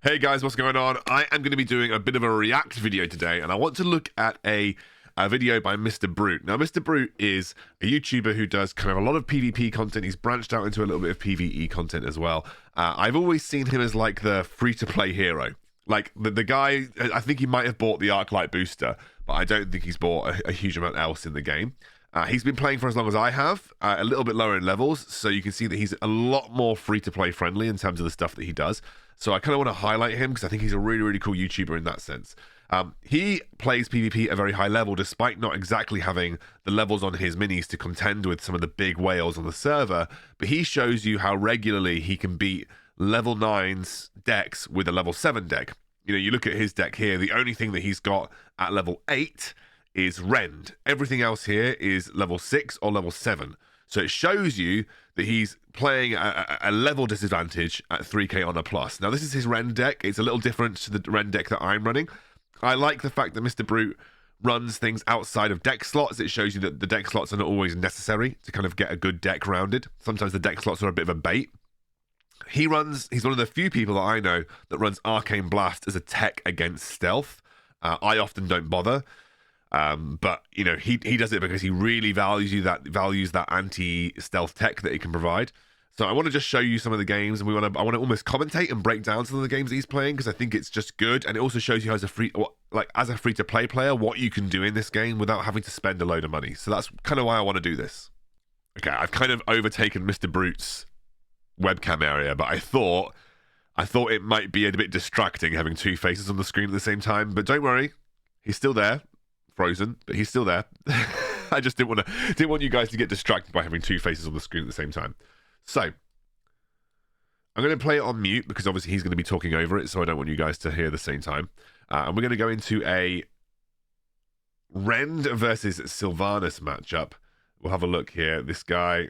Hey guys, what's going on? I am going to be doing a bit of a react video today, and I want to look at a video by Mr. Brute. Now, Mr. Brute is a YouTuber who does kind of a lot of PvP content. He's branched out into a little bit of PvE content as well. I've always seen him as like the free-to-play hero. Like, the guy, I think he might have bought the Arclight booster, but I don't think he's bought a huge amount else in the game. He's been playing for as long as I have, a little bit lower in levels, so you can see that he's a lot more free-to-play friendly in terms of the stuff that he does. So I kind of want to highlight him because I think he's a really, really cool YouTuber in that sense. He plays PvP at a very high level, despite not exactly having the levels on his minis to contend with some of the big whales on the server, but he shows you how regularly he can beat level 9's decks with a level 7 deck. You know, you look at his deck here, the only thing that he's got at level 8 is Rend. Everything else here is level 6 or level 7. So it shows you that he's playing a level disadvantage at 3k on a plus. Now, this is his Rend deck. It's a little different to the Rend deck that I'm running. I like the fact that Mr. Brute runs things outside of deck slots. It shows you that the deck slots are not always necessary to kind of get a good deck rounded. Sometimes the deck slots are a bit of a bait. He's one of the few people that I know that runs Arcane Blast as a tech against stealth. I often don't bother. But you know, he does it because he really values that anti-stealth tech that he can provide. So I want to just show you some of the games, and I want to almost commentate and break down some of the games that he's playing because I think it's just good, and it also shows you as a free-to-play player what you can do in this game without having to spend a load of money. So that's kind of why I want to do this. Okay, I've kind of overtaken Mr. Brute's webcam area, but I thought it might be a bit distracting having two faces on the screen at the same time. But don't worry, he's still there. Frozen, but he's still there. I just didn't want you guys to get distracted by having two faces on the screen at the same time. So I'm going to play it on mute because obviously he's going to be talking over it, so I don't want you guys to hear at the same time. And we're going to go into a Rend versus Sylvanas matchup. We'll have a look here. This guy,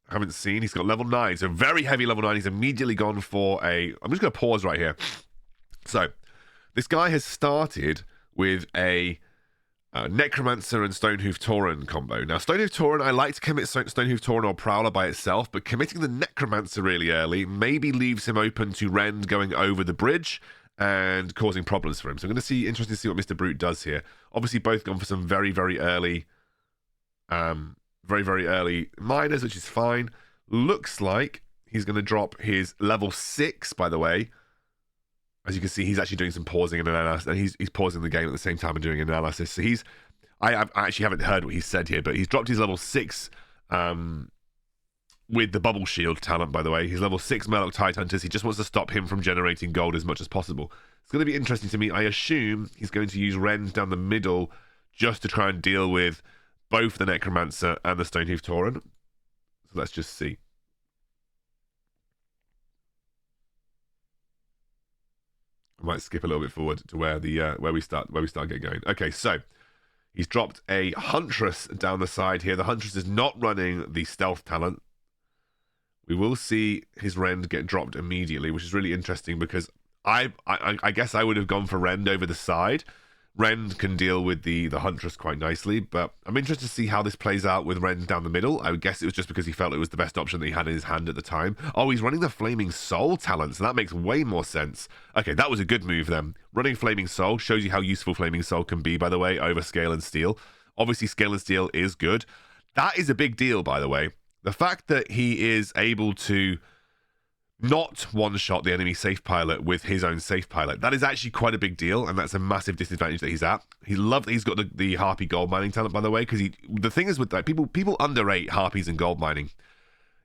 I haven't seen. He's got level 9, so very heavy level 9. He's immediately gone for a... I'm just going to pause right here. So this guy has started with a Necromancer and Stonehoof Tauren combo. Now, Stonehoof Tauren, I like to commit Stonehoof Tauren or Prowler by itself, but committing the Necromancer really early maybe leaves him open to Rend going over the bridge and causing problems for him. So I'm going to see, interesting to see what Mr. Brute does here. Obviously, both gone for some very, very early miners, which is fine. Looks like he's going to drop his level 6, by the way. As you can see, he's actually doing some pausing and analysis, and he's pausing the game at the same time and doing analysis. So I actually haven't heard what he said here, but he's dropped his level 6 with the Bubble Shield talent, by the way. He's level 6 Murloc Tidehunters. He just wants to stop him from generating gold as much as possible. It's going to be interesting to me. I assume he's going to use Rend down the middle just to try and deal with both the Necromancer and the Stonehoof Tauren. So let's just see. I might skip a little bit forward to where we start getting going. Okay, so he's dropped a Huntress down the side here. The Huntress is not running the stealth talent. We will see his Rend get dropped immediately, which is really interesting because I guess I would have gone for Rend over the side. Rend can deal with the Huntress quite nicely, but I'm interested to see how this plays out with Rend down the middle. I would guess it was just because he felt it was the best option that he had in his hand at the time. Oh, he's running the Flaming Soul talent, so that makes way more sense. Okay, that was a good move then. Running Flaming Soul shows you how useful Flaming Soul can be, by the way, over Scale and Steel. Obviously, Scale and Steel is good. That is a big deal, by the way. The fact that he is able to not one-shot the enemy safe pilot with his own safe pilot. That is actually quite a big deal, and that's a massive disadvantage that he's at. He's got the Harpy gold mining talent, by the way, because the thing is with that, people underrate Harpies and gold mining.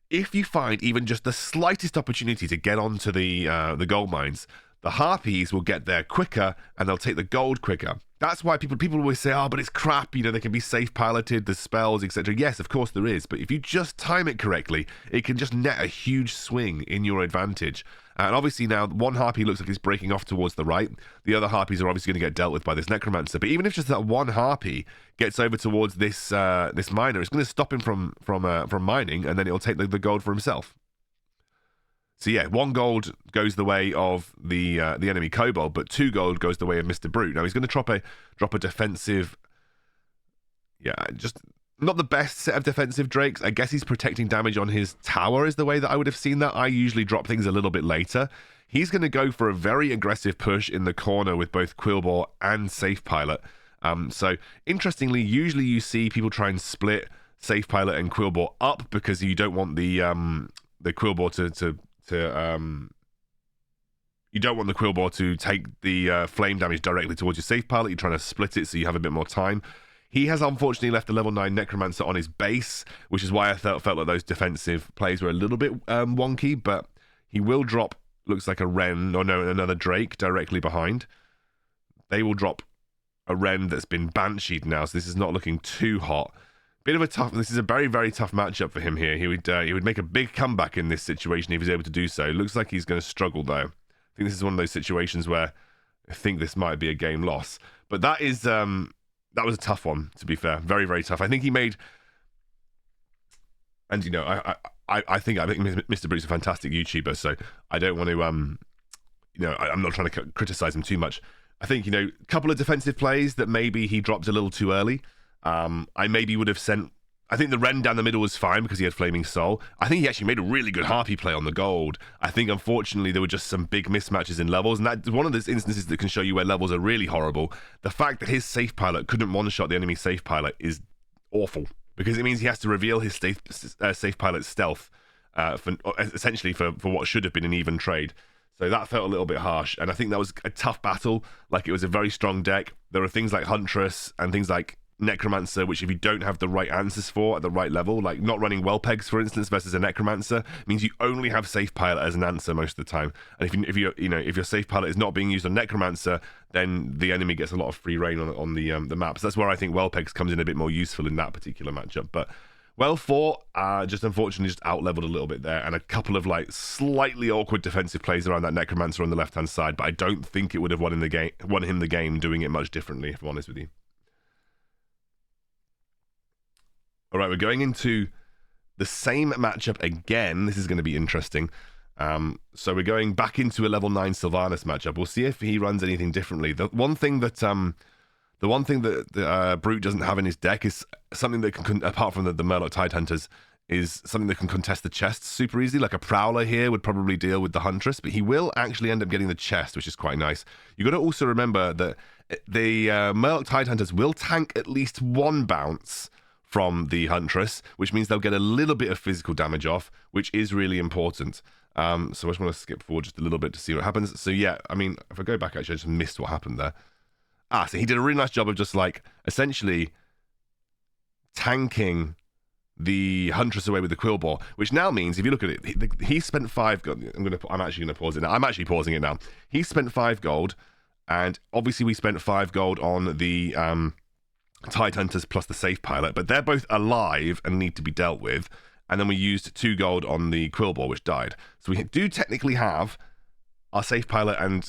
If you find even just the slightest opportunity to get onto the gold mines, the Harpies will get there quicker, and they'll take the gold quicker. That's why people always say, oh, but it's crap, you know, they can be safe piloted, the spells, etc. Yes, of course there is, but if you just time it correctly, it can just net a huge swing in your advantage. And obviously now, one Harpy looks like it's breaking off towards the right. The other Harpies are obviously going to get dealt with by this Necromancer. But even if just that one Harpy gets over towards this miner, it's going to stop him from mining, and then it'll take the gold for himself. So yeah, 1 gold goes the way of the enemy kobold, but 2 gold goes the way of Mr. Brute. Now he's going to drop a defensive, just not the best set of defensive drakes. I guess he's protecting damage on his tower is the way that I would have seen that. I usually drop things a little bit later. he's going to go for a very aggressive push in the corner with both Quillbore and Safe Pilot. So interestingly, usually you see people try and split Safe Pilot and Quillbore up because you don't want the Quillbore you don't want the Quillbore to take the flame damage directly towards your Safe Pilot. You're trying to split it so you have a bit more time. He has unfortunately left the level 9 Necromancer on his base, which is why I felt like those defensive plays were a little bit wonky, but he will drop, looks like a Wren, or no, another Drake directly behind. They will drop a Wren that's been Bansheed now, so this is not looking too hot. This is a very, very tough matchup for him here. He would make a big comeback in this situation if he's able to do so. Looks like he's going to struggle, though. I think this is one of those situations where I think this might be a game loss. But that was a tough one, to be fair. Very, very tough. I think he made... And, you know, I think Mr. Brute's a fantastic YouTuber, so I don't want to... you know, I'm not trying to criticize him too much. I think, you know, a couple of defensive plays that maybe he dropped a little too early. I maybe would have sent... I think the Wren down the middle was fine because he had Flaming Soul. I think he actually made a really good Harpy play on the gold. I think, unfortunately, there were just some big mismatches in levels, and that's one of those instances that can show you where levels are really horrible. The fact that his Safe Pilot couldn't one-shot the enemy Safe Pilot is awful, because it means he has to reveal his Safe Pilot's stealth, essentially for what should have been an even trade. So that felt a little bit harsh, and I think that was a tough battle. Like, it was a very strong deck. There are things like Huntress and things like Necromancer, which if you don't have the right answers for at the right level, like not running Wellpegs, for instance, versus a Necromancer, means you only have Safe Pilot as an answer most of the time. And if your Safe Pilot is not being used on Necromancer, then the enemy gets a lot of free reign on the map. So that's where I think Wellpegs comes in a bit more useful in that particular matchup. But well fought, just unfortunately just out-leveled a little bit there, and a couple of like slightly awkward defensive plays around that Necromancer on the left-hand side, but I don't think it would have won him the game doing it much differently, if I'm honest with you. All right, we're going into the same matchup again. This is going to be interesting. So we're going back into a level 9 Sylvanas matchup. We'll see if he runs anything differently. The one thing that Brute doesn't have in his deck is something that can, apart from the Murloc Tidehunters, is something that can contest the chests super easily. Like a Prowler here would probably deal with the Huntress, but he will actually end up getting the chest, which is quite nice. You've got to also remember that the Murloc Tidehunters will tank at least one bounce from the Huntress, which means they'll get a little bit of physical damage off, which is really important. So I just want to skip forward just a little bit to see what happens. So yeah, I mean, if I go back, actually, I just missed what happened there. So he did a really nice job of just like essentially tanking the Huntress away with the Quillbore, which now means, if you look at it, he spent 5 gold. I'm actually going to pause it now. I'm actually pausing it now. He spent 5 gold, and obviously we spent 5 gold on the Tidehunters plus the Safe Pilot, but they're both alive and need to be dealt with. And then we used 2 gold on the Quillbore, which died. So we do technically have our Safe Pilot and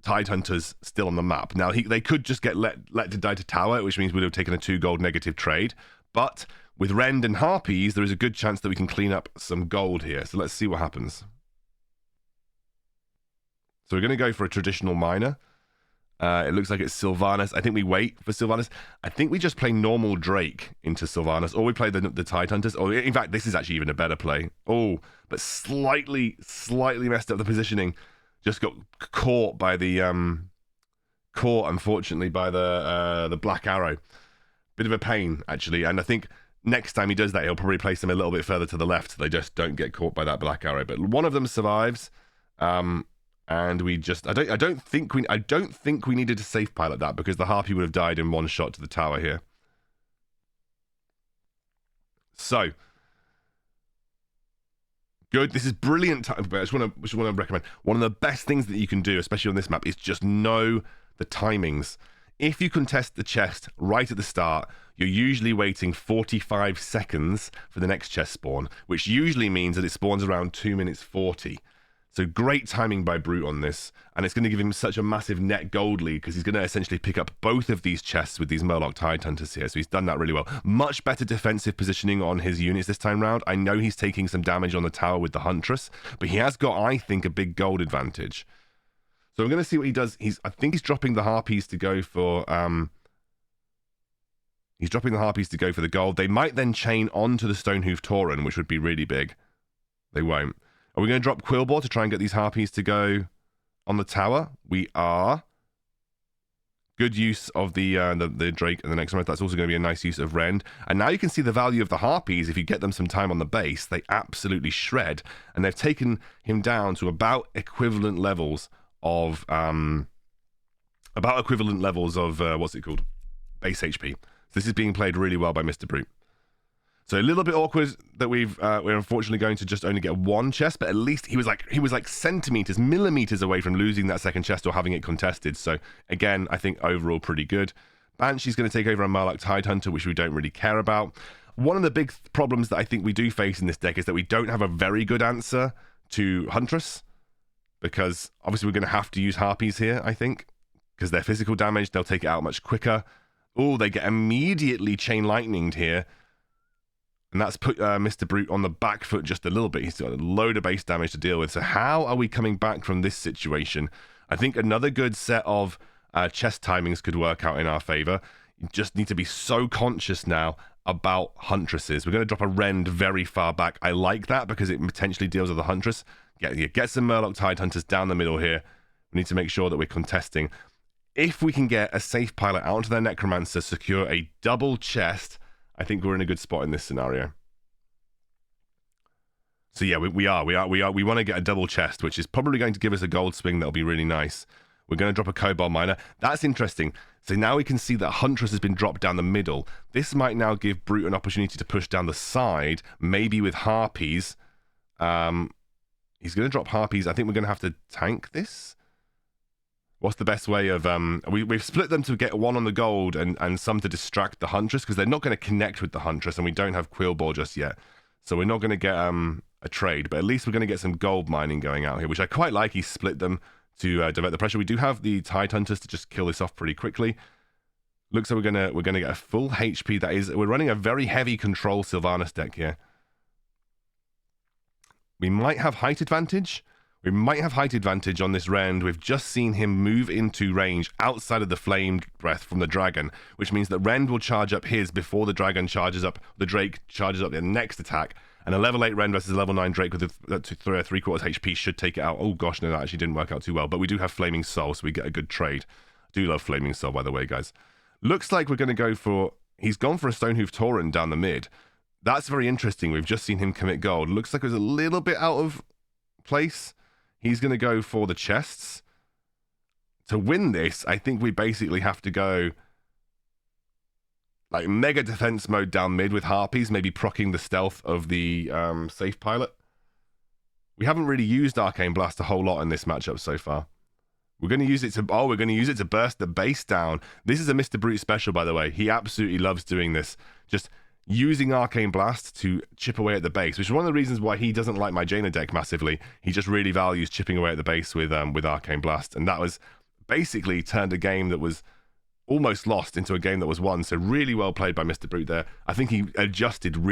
Tidehunters still on the map. Now, they could just get let to die to tower, which means we'd have taken a 2 gold negative trade. But with Rend and Harpies, there is a good chance that we can clean up some gold here. So let's see what happens. So we're going to go for a traditional miner. It looks like it's Sylvanas. I think we wait for Sylvanas. I think we just play normal Drake into Sylvanas, or we play the Tidehunters. Or in fact, this is actually even a better play. Oh, but slightly messed up the positioning. Just got caught by the unfortunately, by the Black Arrow. Bit of a pain, actually. And I think next time he does that, he'll probably place them a little bit further to the left so they just don't get caught by that Black Arrow. But one of them survives. And we just I don't think we needed to Safe Pilot that, because the Harpy would have died in one shot to the tower here. So good. This is brilliant. But I just want to recommend, one of the best things that you can do, especially on this map, is just know the timings. If you contest the chest right at the start, you're usually waiting 45 seconds for the next chest spawn, which usually means that it spawns around 2 minutes 40. So great timing by Brute on this, and it's going to give him such a massive net gold lead, because he's going to essentially pick up both of these chests with these Murloc Tidehunters here. So he's done that really well. Much better defensive positioning on his units this time round. I know he's taking some damage on the tower with the Huntress, but he has got, I think, a big gold advantage. So I'm going to see what he does. I think he's dropping the Harpies to go for the gold. They might then chain onto the Stonehoof Tauren, which would be really big. They won't. Are we going to drop Quillbore to try and get these Harpies to go on the tower. We are. Good use of the Drake and the next round. That's also going to be a nice use of Rend. And now you can see the value of the Harpies. If you get them some time on the base, they absolutely shred. And they've taken him down to about equivalent levels of what's it called? Base HP. So this is being played really well by Mr. Brute. So a little bit awkward that we're unfortunately going to just only get one chest, but at least he was like centimeters, millimeters away from losing that second chest or having it contested. So again, I think overall pretty good. Banshee's going to take over a Murloc Tidehunter, which we don't really care about. One of the big problems that I think we do face in this deck is that we don't have a very good answer to Huntress, because obviously we're going to have to use Harpies here, I think, because their physical damage, they'll take it out much quicker. Oh, they get immediately Chain Lightninged here. And that's put Mr. Brute on the back foot just a little bit. He's got a load of base damage to deal with. So how are we coming back from this situation? I think another good set of chest timings could work out in our favor. You just need to be so conscious now about Huntresses. We're going to drop a Rend very far back. I like that because it potentially deals with the Huntress. Get some Murloc Tidehunters down the middle here. We need to make sure that we're contesting. If we can get a safe pilot out onto their Necromancer, secure a double chest, I think we're in a good spot in this scenario. So yeah, we want to get a double chest, which is probably going to give us a gold swing that'll be really nice. We're going to drop a Cobalt Miner. That's interesting. So now we can see that Huntress has been dropped down the middle. This might now give Brute an opportunity to push down the side, maybe with Harpies. He's going to drop Harpies. I think we're going to have to tank this. What's the best way of... We've split them to get one on the gold and some to distract the Huntress, because they're not going to connect with the Huntress, and we don't have Quillbore just yet. So we're not going to get a trade, but at least we're going to get some gold mining going out here, which I quite like. He split them to divert the pressure. We do have the Tidehunters to just kill this off pretty quickly. Looks like we're gonna get a full HP. That is, we're running a very heavy control Sylvanas deck here. We might have height advantage. We might have height advantage on this Rend. We've just seen him move into range outside of the Flame Breath from the Dragon, which means that Rend will charge up his before the Dragon charges up, the Drake charges up their next attack. And a level 8 Rend versus a level 9 Drake with a 3/4 HP should take it out. Oh gosh, no, that actually didn't work out too well. But we do have Flaming Soul, so we get a good trade. I do love Flaming Soul, by the way, guys. Looks like we're going to go for... He's gone for a Stonehoof Tauren down the mid. That's very interesting. We've just seen him commit gold. Looks like it was a little bit out of place. He's going to go for the chests. To win this, I think we basically have to go like mega defense mode down mid with Harpies, maybe proccing the stealth of the safe pilot. We haven't really used Arcane Blast a whole lot in this matchup so far. We're going to use it to... Oh, we're going to use it to burst the base down. This is a Mr. Brute special, by the way. He absolutely loves doing this. Just using Arcane Blast to chip away at the base, which is one of the reasons why he doesn't like my Jaina deck massively. He just really values chipping away at the base with Arcane Blast. And that was basically turned a game that was almost lost into a game that was won. So really well played by Mr. Brute there. I think he adjusted really